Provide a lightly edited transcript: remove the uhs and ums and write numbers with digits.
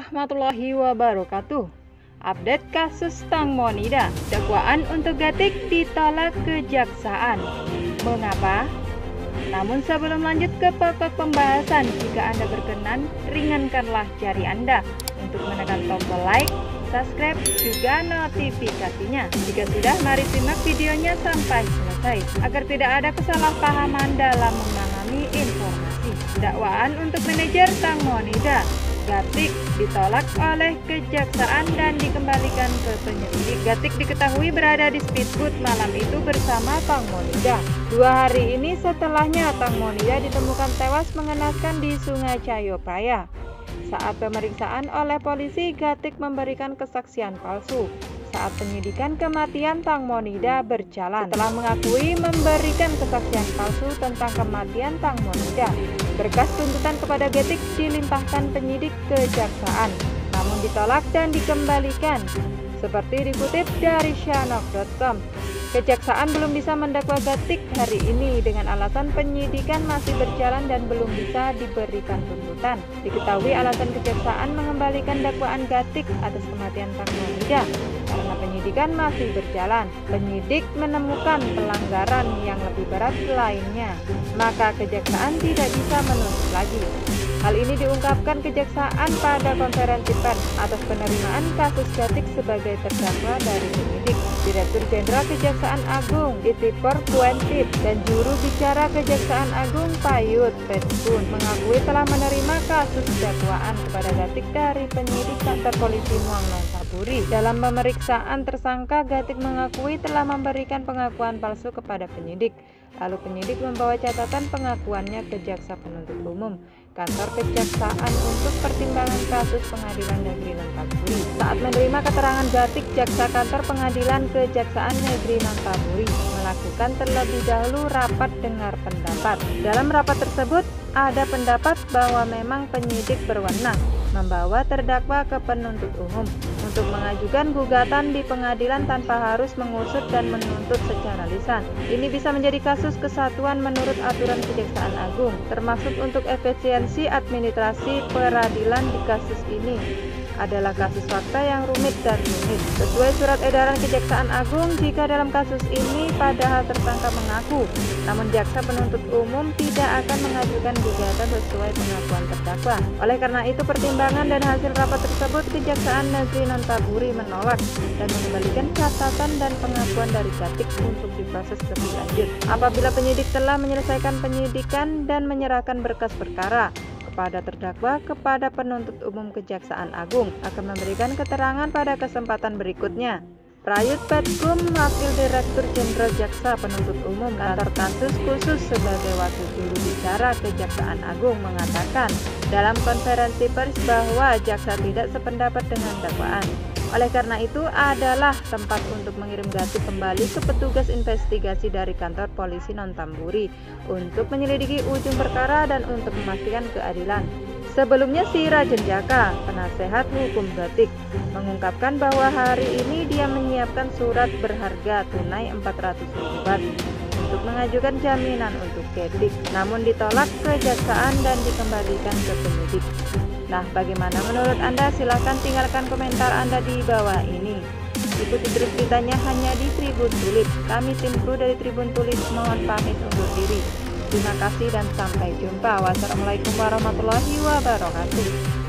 warahmatullahi wabarakatuh. Update kasus Tang Monida, dakwaan untuk Gatik ditolak kejaksaan. Mengapa? Namun sebelum lanjut ke pokok pembahasan, jika Anda berkenan, ringankanlah jari Anda untuk menekan tombol like, subscribe, juga notifikasinya. Jika sudah, mari simak videonya sampai selesai, agar tidak ada kesalahpahaman dalam memahami informasi. Dakwaan untuk manajer Tang Monida, Gatik, ditolak oleh kejaksaan dan dikembalikan ke penyelidik. Gatik diketahui berada di speedboat malam itu bersama Tang Monida. 2 hari ini setelahnya, Tang Monida ditemukan tewas mengenaskan di Sungai Cayopraya. Saat pemeriksaan oleh polisi, Gatik memberikan kesaksian palsu saat penyidikan kematian Tang Monida berjalan. Setelah mengakui memberikan kesaksian palsu tentang kematian Tang Monida, berkas tuntutan kepada Gatik dilimpahkan penyidik kejaksaan, namun ditolak dan dikembalikan. Seperti dikutip dari Shanok.com, kejaksaan belum bisa mendakwa Gatik hari ini dengan alasan penyidikan masih berjalan dan belum bisa diberikan tuntutan. Diketahui alasan kejaksaan mengembalikan dakwaan Gatik atas kematian Tang Monida karena penyidikan masih berjalan. Penyidik menemukan pelanggaran yang lebih berat lainnya, maka kejaksaan tidak bisa menuntut lagi. Hal ini diungkapkan kejaksaan pada konferensi pers atas penerimaan kasus Gatik sebagai terdakwa dari penyidik. Direktur Jenderal Kejaksaan Agung Itipor Kuentit dan juru bicara Kejaksaan Agung Payut Petpun mengakui telah menerima kasus dakwaan kepada Gatik dari penyidik kantor polisi Muang Nontaburi. Dalam pemeriksaan tersangka, Gatik mengakui telah memberikan pengakuan palsu kepada penyidik. Lalu penyidik membawa catatan pengakuannya ke jaksa penuntut umum kantor kejaksaan untuk pertimbangan kasus Pengadilan Negeri Nontaburi. Saat menerima keterangan Gatik, jaksa kantor Pengadilan Kejaksaan Negeri Nontaburi melakukan terlebih dahulu rapat dengar pendapat. Dalam rapat tersebut ada pendapat bahwa memang penyidik berwenang membawa terdakwa ke penuntut umum untuk mengajukan gugatan di pengadilan tanpa harus mengusut dan menuntut secara lisan. Ini bisa menjadi kasus kesatuan menurut aturan Kejaksaan Agung, termasuk untuk efisiensi administrasi peradilan. Di kasus ini adalah kasus fakta yang rumit dan rumit. Sesuai surat edaran Kejaksaan Agung, jika dalam kasus ini padahal tersangka mengaku, namun jaksa penuntut umum tidak akan mengajukan gugatan sesuai pengakuan terdakwa. Oleh karena itu, pertimbangan dan hasil rapat tersebut, Kejaksaan Negeri Nontaburi menolak dan mengembalikan catatan dan pengakuan dari Gatik untuk diproses lebih lanjut. Apabila penyidik telah menyelesaikan penyidikan dan menyerahkan berkas perkara kepada terdakwa, kepada penuntut umum Kejaksaan Agung akan memberikan keterangan pada kesempatan berikutnya. Prayut Petkum, Wakil Direktur Jenderal Jaksa Penuntut Umum Kantor Kasus Khusus sebagai wakil juru bicara Kejaksaan Agung, mengatakan dalam konferensi pers bahwa jaksa tidak sependapat dengan dakwaan. Oleh karena itu adalah tempat untuk mengirim Gatik kembali ke petugas investigasi dari kantor polisi Nontaburi untuk menyelidiki ujung perkara dan untuk memastikan keadilan. Sebelumnya, si Rajen Jaka, penasehat hukum Gatik, mengungkapkan bahwa hari ini dia menyiapkan surat berharga tunai 400.000 baht untuk mengajukan jaminan untuk Gatik, namun ditolak kejaksaan dan dikembalikan ke penyidik. Nah, bagaimana menurut Anda? Silahkan tinggalkan komentar Anda di bawah ini. Ikuti terus beritanya hanya di Tribun Tulis. Kami tim kru dari Tribun Tulis mohon pamit undur diri. Terima kasih dan sampai jumpa. Wassalamualaikum warahmatullahi wabarakatuh.